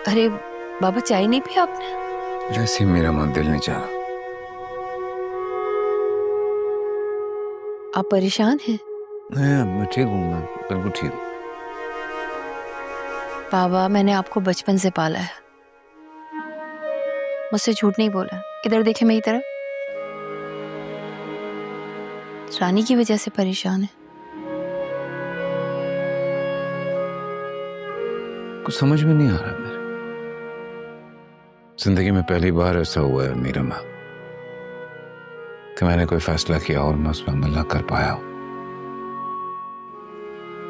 अरे बाबा, चाय नहीं पिया आपने? जैसे मेरा मन दिल नहीं चाह रहा। आप परेशान हैं? मैं ठीक हूँ, मैं बिल्कुल ठीक हूँ। बाबा, मैंने आपको बचपन से पाला है, मुझसे झूठ नहीं बोला। इधर देखे मेरी तरफ। रानी की वजह से परेशान है। कुछ समझ में नहीं आ रहा मेरे। जिंदगी में पहली बार ऐसा हुआ है मीरा माँ कि मैंने कोई फैसला किया और मैं उस पर अमल ना कर पाया हूं,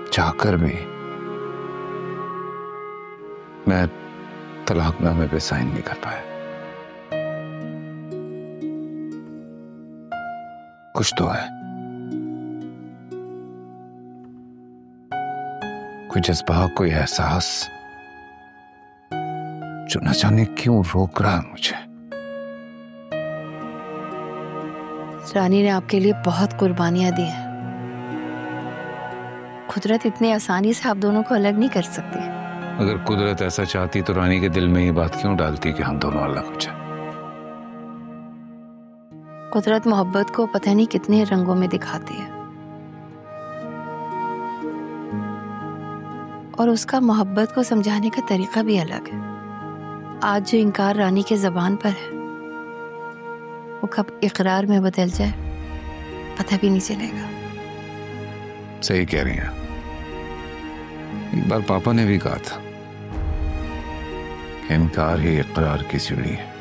चाहकर भी। मैं तलाकनामे पे साइन नहीं कर पाया। कुछ तो है, कोई जज्बा, कोई एहसास जो न जाने क्यों रोक रहा है मुझे। रानी ने आपके लिए बहुत कुर्बानियां दी हैं। कुदरत इतनी आसानी से आप दोनों को अलग नहीं कर सकती। अगर कुदरत ऐसा चाहती तो रानी के दिल में ये बात क्यों डालती कि हम दोनों अलग हो जाए। कुदरत मोहब्बत को पता नहीं कितने रंगों में दिखाती है, और उसका मोहब्बत को समझाने का तरीका भी अलग है। आज जो इनकार रानी के ज़बान पर है, वो कब इकरार में बदल जाए पता भी नहीं चलेगा। सही कह रही हैं। एक बार पापा ने भी कहा था कि इनकार ही इकरार की सीढ़ी है।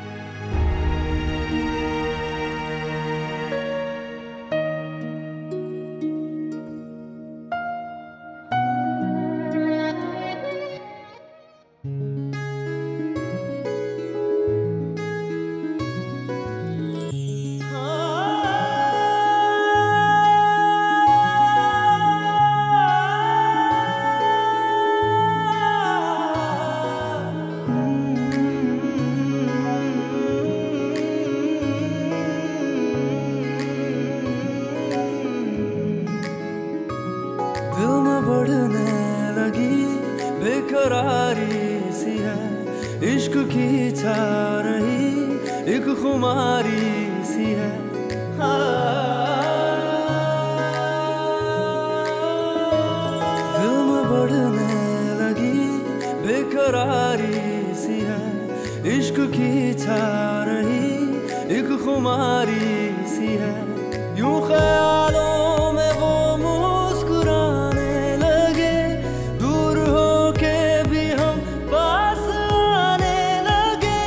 दिल में बढ़ने लगी बेकरारी सी है, इश्क की छा रही एक खुमारी सी है। दिल में बढ़ने लगी बेकरारी सी है, इश्क की छा रही एक खुमारी सी है। यूं ख्यालों में वो मुस्कुराने लगे, दूर होके भी हम पास आने लगे।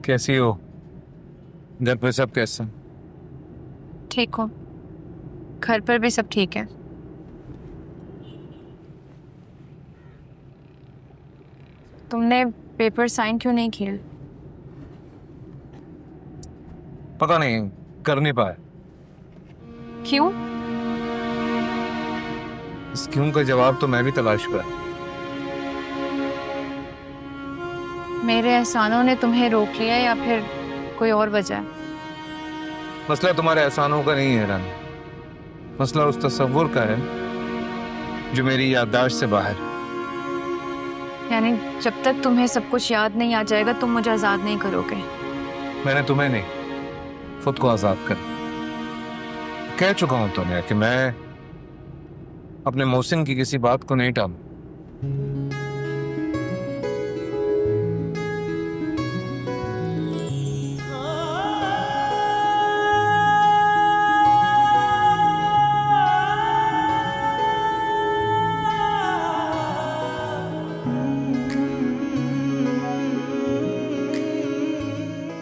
कैसी हो? घर पे सब कैसे? ठीक हो? घर पर भी सब ठीक है। तुमने पेपर साइन क्यों नहीं किया? पता नहीं, कर नहीं पाया। क्यों? इस क्यों का जवाब तो मैं भी तलाश कर। मेरे एहसानों ने तुम्हें रोक लिया या फिर कोई और वजह? मसला तुम्हारे एहसानों का नहीं है रानी, मसला उस तस्वुर का है जो मेरी याददाश्त से बाहर है। यानी जब तक तुम्हें सब कुछ याद नहीं आ जाएगा तुम मुझे आज़ाद नहीं करोगे? मैंने तुम्हें नहीं, खुद को आजाद कर कह चुका हूं तुम्हें कि मैं अपने मोहसिन की किसी बात को नहीं टालूं।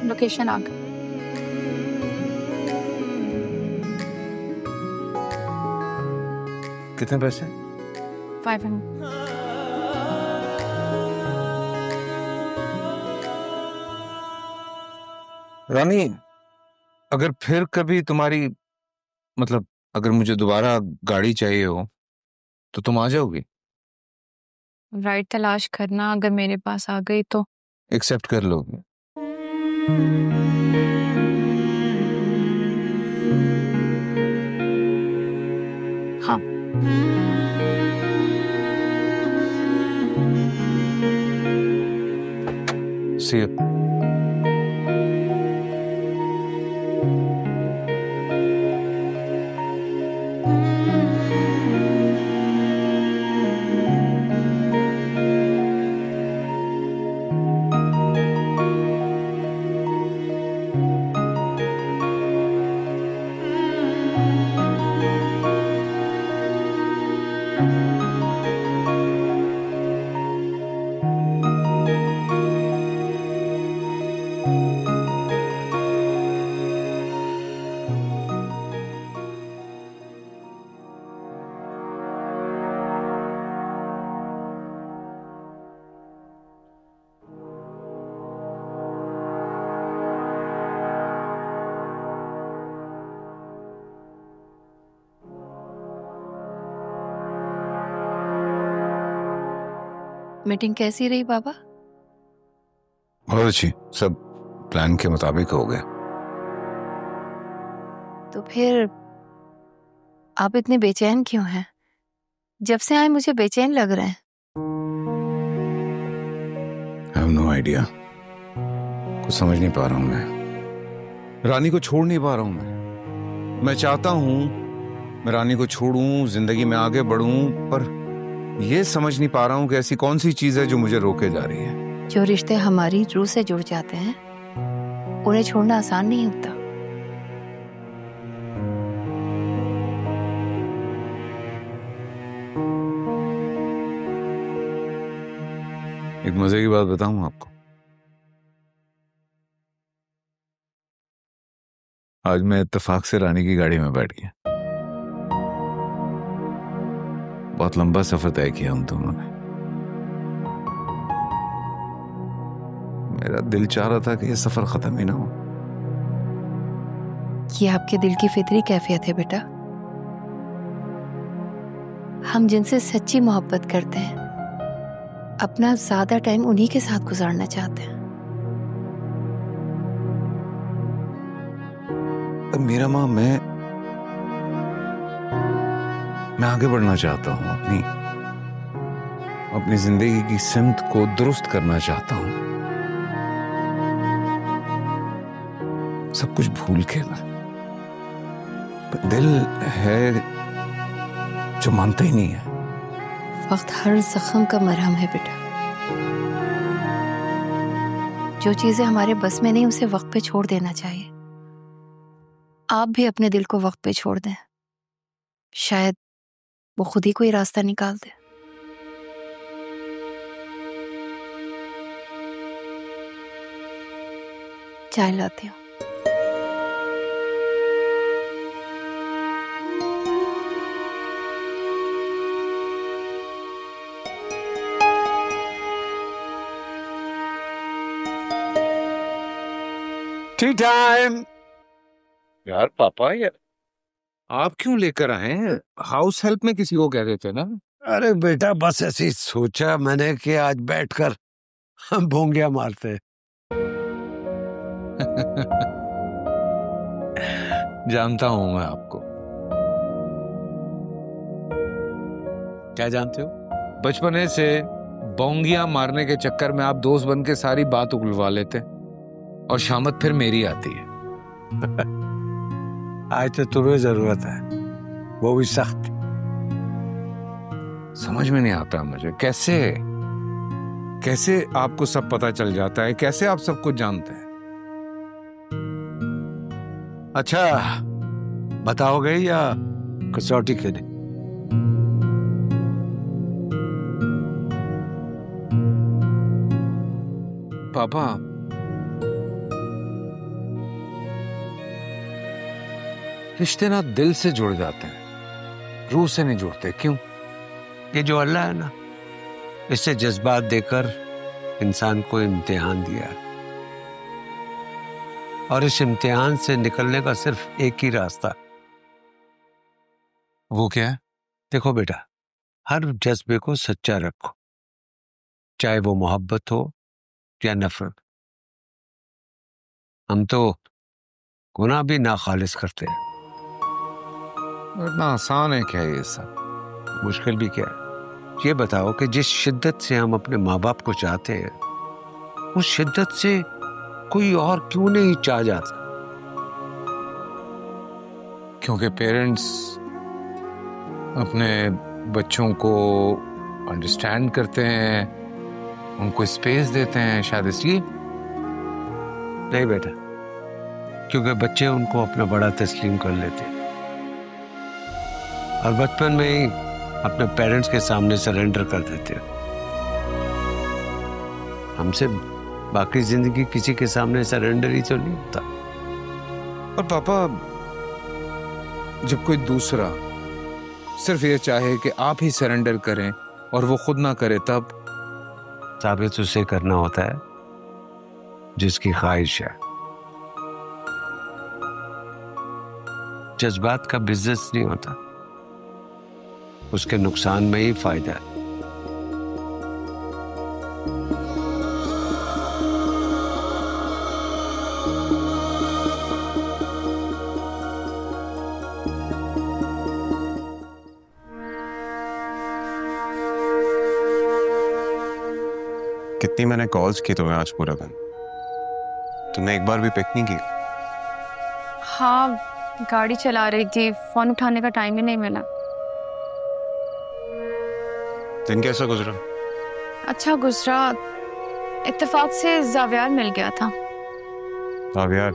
लोकेशन आ गई। कितने पैसे? 500। रानी, अगर फिर कभी तुम्हारी मतलब अगर मुझे दोबारा गाड़ी चाहिए हो तो तुम आ जाओगी? राइड तलाश करना अगर मेरे पास आ गई तो एक्सेप्ट कर लोगे? सी यू। मीटिंग कैसी रही बाबा? बहुत अच्छी, सब प्लान के मुताबिक हो गया। तो फिर आप इतने बेचैन क्यों हैं? जब से आए मुझे बेचैन लग रहे हैं। I have no idea, कुछ समझ नहीं पा रहा हूं मैं। रानी को छोड़ नहीं पा रहा हूं मैं चाहता हूं मैं रानी को छोड़ूं, जिंदगी में आगे बढ़ूं, पर ये समझ नहीं पा रहा हूं कि ऐसी कौन सी चीज है जो मुझे रोके जा रही है। जो रिश्ते हमारी रूह से जुड़ जाते हैं उन्हें छोड़ना आसान नहीं होता। एक मजे की बात बताऊं आपको, आज मैं इत्तेफाक से रानी की गाड़ी में बैठ गया। बहुत लंबा सफर तय किया हम दोनों ने। मेरा दिल चाह रहा था कि ये सफर खत्म ही ना हो। ये आपके दिल की फितरी कैफियत है बेटा। हम जिनसे सच्ची मोहब्बत करते हैं अपना ज्यादा टाइम उन्हीं के साथ गुजारना चाहते हैं। मेरा माँ, मैं आगे बढ़ना चाहता हूँ, अपनी जिंदगी की सिमत को दुरुस्त करना चाहता हूँ, सब कुछ भूल के। पर दिल है जो मानता ही नहीं है। वक्त हर जख्म का मरहम है बेटा। जो चीजें हमारे बस में नहीं उसे वक्त पे छोड़ देना चाहिए। आप भी अपने दिल को वक्त पे छोड़ दें, शायद वो खुद ही कोई रास्ता निकाल दे। चाय लाती हूँ। T time. यार पापा, ये आप क्यों लेकर आए हैं? हाउस हेल्प में किसी को कह रहे थे ना। अरे बेटा, बस ऐसे ही सोचा मैंने कि आज बैठकर हम भोंगिया मारते हैं। जानता हूं मैं आपको। क्या जानते हो? बचपने से बोंगियां मारने के चक्कर में आप दोस्त बन के सारी बात उगलवा लेते और शामत फिर मेरी आती है। आज तो तुम्हें जरूरत है, वो भी सख्त। समझ में नहीं आता मुझे, कैसे आपको सब पता चल जाता है, कैसे आप सब कुछ जानते हैं? अच्छा, बताओगे या कसौटी खेले? पापा, रिश्ते ना दिल से जुड़ जाते हैं, रूह से नहीं जुड़ते। क्यों? ये जो अल्लाह है ना, इससे जज्बात देकर इंसान को इम्तिहान दिया है, और इस इम्तिहान से निकलने का सिर्फ एक ही रास्ता। वो क्या है? देखो बेटा, हर जज्बे को सच्चा रखो, चाहे वो मोहब्बत हो या नफरत। हम तो गुनाह भी नाखालिस करते हैं। इतना आसान है क्या ये सब? मुश्किल भी क्या है? ये बताओ कि जिस शिद्दत से हम अपने माँ बाप को चाहते हैं, उस शिद्दत से कोई और क्यों नहीं चाह जाता? क्योंकि पेरेंट्स अपने बच्चों को अंडरस्टैंड करते हैं, उनको स्पेस देते हैं, शायद इसलिए। नहीं बेटा, क्योंकि बच्चे उनको अपना बड़ा तस्लीम कर लेते हैं और बचपन में ही अपने पेरेंट्स के सामने सरेंडर कर देते हैं। हमसे बाकी जिंदगी किसी के सामने सरेंडर ही तो नहीं होता। और पापा, जब कोई दूसरा सिर्फ ये चाहे कि आप ही सरेंडर करें और वो खुद ना करे, तब साबित उसे करना होता है जिसकी ख्वाहिश है। जज्बात का बिजनेस नहीं होता, उसके नुकसान में ही फायदा है। कितनी मैंने कॉल्स की तुम्हें आज पूरा दिन, तुमने एक बार भी पिक नहीं की। हाँ, गाड़ी चला रही थी, फोन उठाने का टाइम ही नहीं मिला। दिन कैसा गुजरा? अच्छा गुजरा, इत्तेफाक से जावियार मिल गया था। जावियार?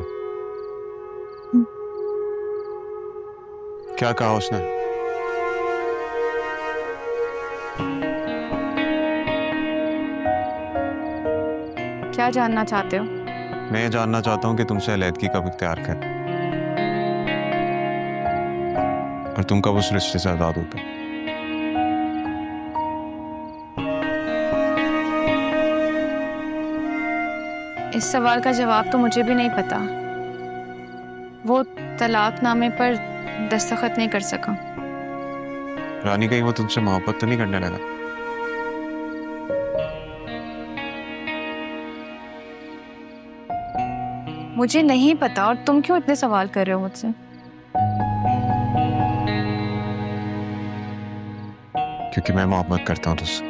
क्या कहा उसने? क्या जानना चाहते हो? मैं ये जानना चाहता हूँ कि तुमसे अलैदगी कब इख्तियार कर और तुम कब उस रिश्ते से आजाद हो गए। इस सवाल का जवाब तो मुझे भी नहीं पता। वो तलाकनामे पर दस्तखत नहीं कर सका। रानी, कहीं वो तुमसे मोहब्बत तो नहीं करने लगा? मुझे नहीं पता, और तुम क्यों इतने सवाल कर रहे हो मुझसे? क्योंकि मैं मोहब्बत करता हूँ तुझसे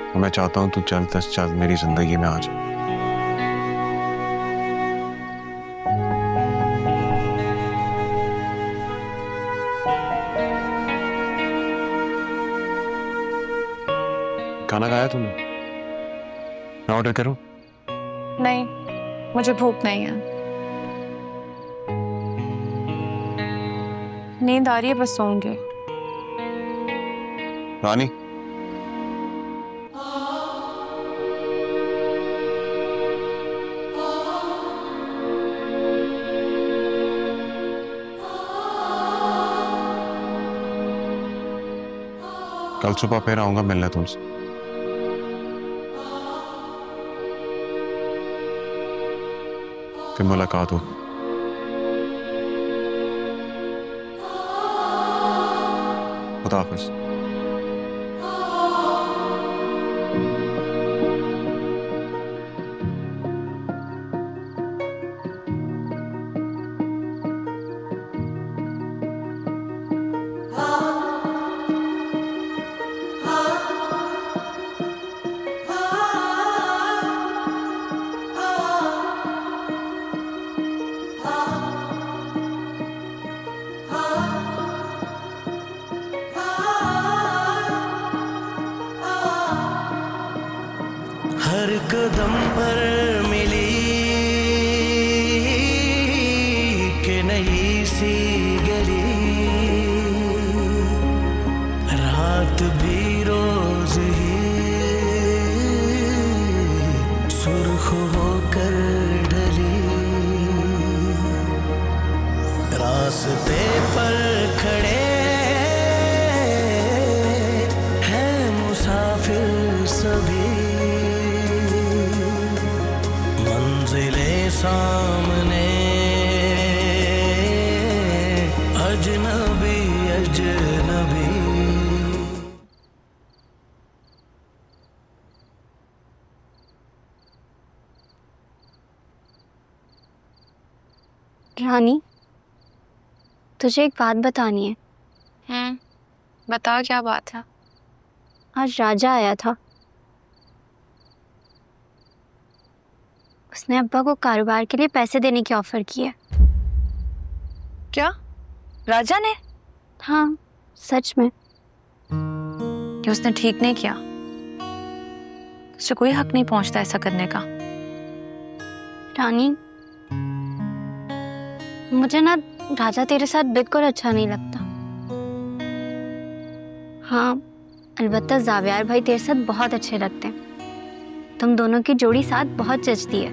और मैं चाहता हूँ तू जल्द से जल्द मेरी जिंदगी में आ जाए। खाना खाया तुमने? मैं ऑर्डर करूं? नहीं, मुझे भूख नहीं है। नींद आ रही है, बस सोऊंगी। रानी, कल सुबह फिर आऊंगा मिलने तुमसे। फिर मुलाकात हो। खुदा हाफिज। हर कदम पर मिली कि नई सी गली, रात भी रोज ही सुर्ख होकर ढली। रास्ते पर खड़े हैं मुसाफिर सभी, मंजिलें सामने अजनबी अजनबी। रानी, तुझे एक बात बतानी है। बता, क्या बात है? आज राजा आया था। उसने अब्बा को कारोबार के लिए पैसे देने की ऑफर की है। क्या राजा ने? हाँ, सच में। कि उसने ठीक नहीं किया? उसे कोई हक नहीं पहुंचता ऐसा करने का। रानी, मुझे ना राजा तेरे साथ बिल्कुल अच्छा नहीं लगता। हाँ, अलबत्ता जावियार भाई तेरे साथ बहुत अच्छे लगते हैं। तुम दोनों की जोड़ी साथ बहुत जचती है।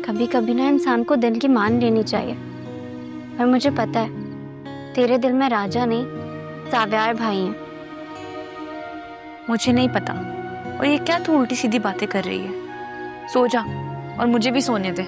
कभी कभी ना इंसान को दिल की मान लेनी चाहिए। और मुझे पता है तेरे दिल में राजा नहीं, जावियार भाई हैं। मुझे नहीं पता। और ये क्या तू उल्टी सीधी बातें कर रही है? सो जा और मुझे भी सोने दे।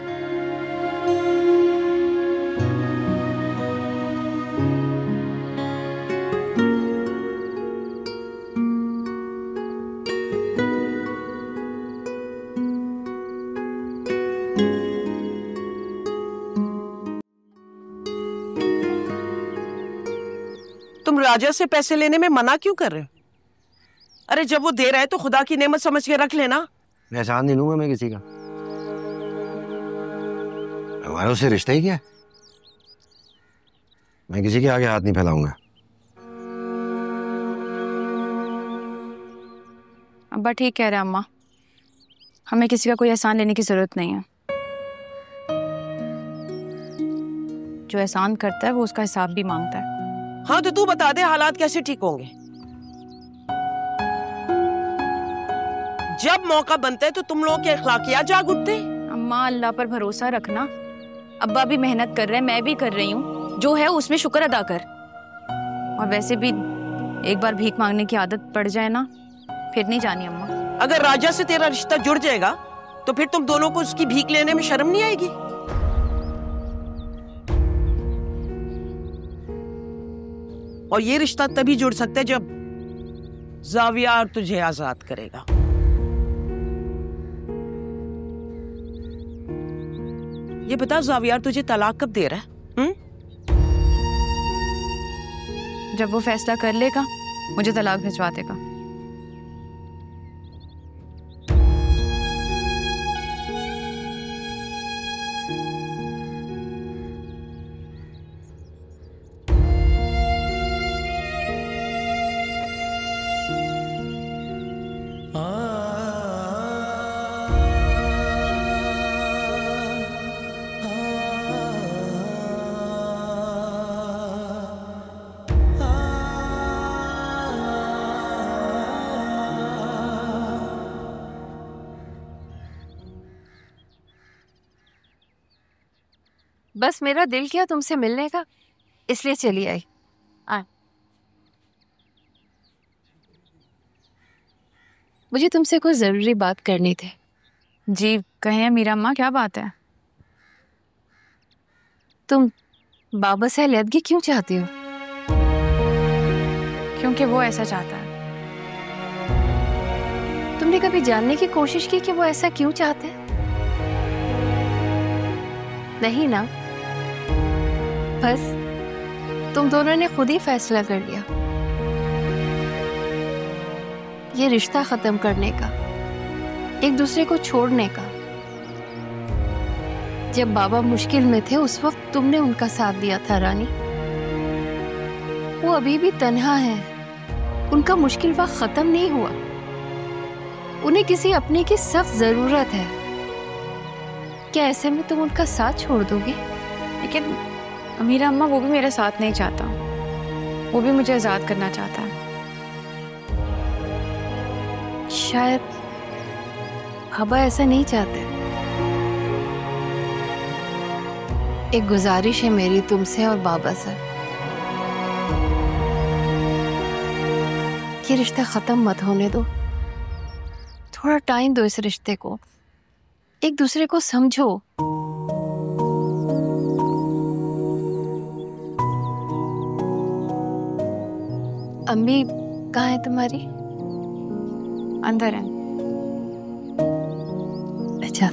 तुम राजा से पैसे लेने में मना क्यों कर रहे हो? अरे जब वो दे रहा है तो खुदा की नेमत समझ के रख लेना। एहसान नहीं लूंगा मैं किसी का। हमारा उससे रिश्ता ही क्या है? मैं किसी के आगे हाथ नहीं फैलाऊंगा। अब्बा ठीक कह रहे हैं अम्मा, हमें किसी का कोई एहसान लेने की जरूरत नहीं है। जो एहसान करता है वो उसका हिसाब भी मांगता है। हाँ तो तू बता दे हालात कैसे ठीक होंगे? जब मौका बनता है तो तुम लोगों के अखलाकियात जाग उठते। अम्मा अल्लाह पर भरोसा रखना। अब्बा भी मेहनत कर रहे हैं, मैं भी कर रही हूँ। जो है उसमें शुक्र अदा कर। और वैसे भी एक बार भीख मांगने की आदत पड़ जाए ना, फिर नहीं जानी अम्मा। अगर राजा से तेरा रिश्ता जुड़ जाएगा तो फिर तुम दोनों को उसकी भीख लेने में शर्म नहीं आएगी? और ये रिश्ता तभी जुड़ सकता है जब जावियार तुझे आजाद करेगा। ये बता, जावियार तुझे तलाक कब दे रहा है? जब वो फैसला कर लेगा मुझे तलाक भिजवा देगा। बस मेरा दिल किया तुमसे मिलने का, इसलिए चली आई। मुझे तुमसे कोई जरूरी बात करनी थी। जी कहें मीरा अम्मा, क्या बात है? तुम बाबा से अलहदगी क्यों चाहती हो? क्योंकि वो ऐसा चाहता है। तुमने कभी जानने की कोशिश की कि वो ऐसा क्यों चाहते हैं? नहीं ना, बस तुम दोनों ने खुद ही फैसला कर लिया ये रिश्ता खत्म करने का, एक दूसरे को छोड़ने का। जब बाबा मुश्किल में थे उस वक्त तुमने उनका साथ दिया था रानी। वो अभी भी तन्हा है, उनका मुश्किल वक्त खत्म नहीं हुआ। उन्हें किसी अपने की सख्त जरूरत है। क्या ऐसे में तुम उनका साथ छोड़ दोगे? लेकिन मीरा अम्मा, वो भी मेरा साथ नहीं चाहता। वो भी मुझे आजाद करना चाहता है। शायद बाबा ऐसा नहीं चाहते। एक गुजारिश है मेरी तुमसे और बाबा से, ये रिश्ता खत्म मत होने दो। थोड़ा टाइम दो इस रिश्ते को, एक दूसरे को समझो। अम्मी कहाँ है तुम्हारी? अंदर है। अच्छा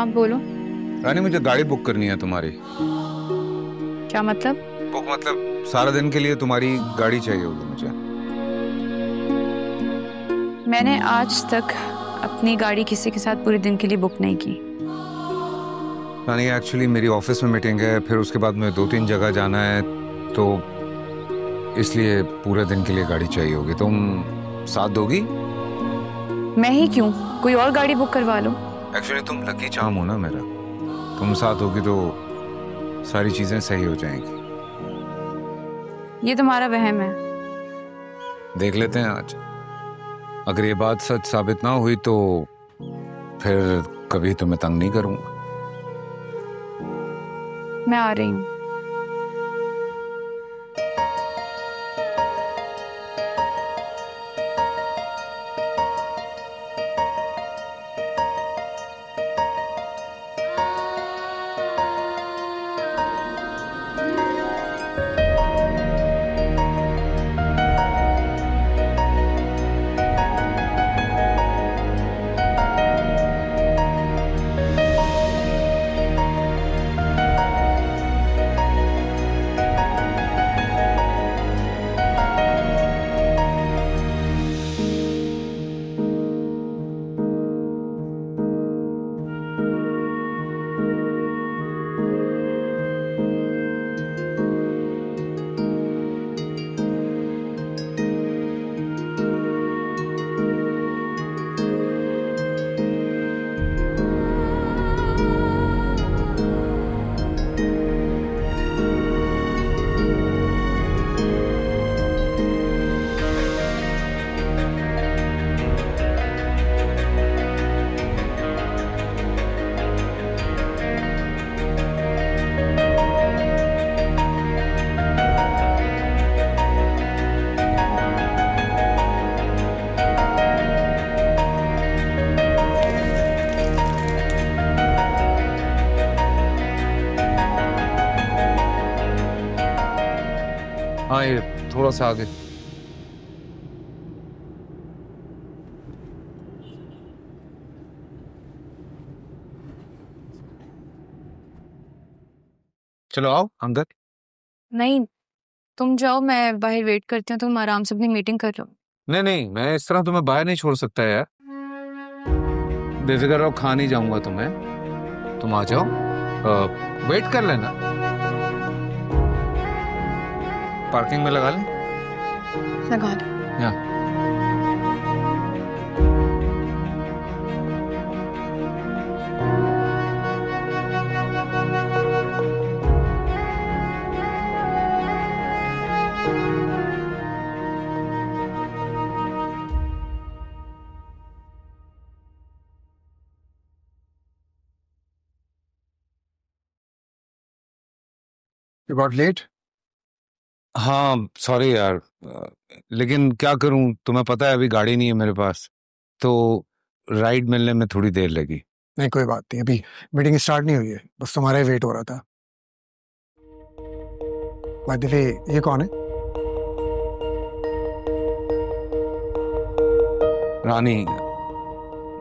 हाँ बोलो। रानी मुझे गाड़ी बुक करनी है तुम्हारी। क्या मतलब? बुक मतलब सारा दिन के लिए तुम्हारी गाड़ी चाहिए होगी मुझे। मैंने आज तक अपनी गाड़ी किसी के साथ पूरे दिन के लिए बुक नहीं की। रानी एक्चुअली मेरी ऑफिस में मीटिंग है, फिर उसके बाद मुझे 2-3 जगह जाना है, तो इसलिए पूरे दिन के लिए गाड़ी चाहिए होगी। तुम साथ दोगी? मैं ही क्यों, कोई और गाड़ी बुक करवा लो। एक्चुअली तुम लकी चार्म हो ना मेरा, तुम साथ होगी तो सारी चीजें सही हो जाएंगी। ये तुम्हारा वहम है। देख लेते हैं आज, अगर ये बात सच साबित ना हुई तो फिर कभी तुम्हें तंग नहीं करूंगा। मैं आ रही हूँ। हाँ ये थोड़ा सा आगे। चलो आओ अंदर। नहीं, तुम जाओ, मैं बाहर वेट करती हूँ, तुम आराम से अपनी मीटिंग कर लो। नहीं नहीं, मैं इस तरह तुम्हें बाहर नहीं छोड़ सकता यार। बेफिक्र रहो, खा नहीं जाऊंगा तुम्हें, तुम आ जाओ, वेट कर लेना। पार्किंग में लगा लें। लगा लो। यहाँ You got late? हाँ सॉरी यार, लेकिन क्या करूं, तुम्हें पता है अभी गाड़ी नहीं है मेरे पास, तो राइड मिलने में थोड़ी देर लगी। नहीं कोई बात नहीं, अभी मीटिंग स्टार्ट नहीं हुई है, बस तुम्हारा ही वेट हो रहा था। बाय द वे, ये कौन है? रानी,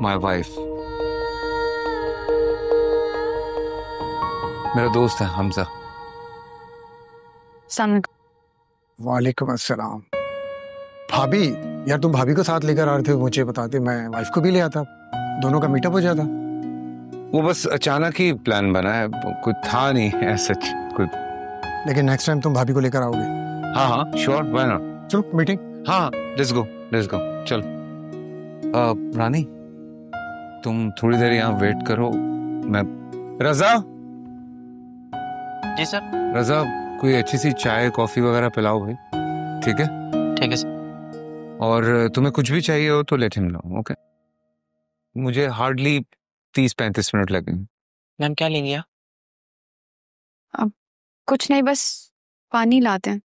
माय वाइफ, मेरा दोस्त है हमजा। सामने। वालेकुम अस्सलाम। भाभी, यार तुम भाभी को साथ लेकर आ रहे थे, मुझे बताते, मैं वाइफ को भी ले आता, दोनों का मीटअप हो जाता। वो बस अचानक ही प्लान बना है, कुछ था नहीं ऐसा कुछ। लेकिन नेक्स्ट टाइम तुम भाभी को लेकर आओगे? हाँ हाँ श्योर, व्हाई नॉट। चलो मीटिंग। हाँ लेट्स गो चल। रानी तुम थोड़ी देर यहाँ वेट करो, मैं रजा। जी सर। रजा, कोई अच्छी सी चाय कॉफी वगैरह पिलाओ भाई, ठीक है? ठीक है सर। और तुम्हें कुछ भी चाहिए हो तो लेट हिम नो, ओके? मुझे हार्डली 30-35 मिनट लगेंगे। मैम क्या लेंगे आप? अब कुछ नहीं, बस पानी लाते हैं।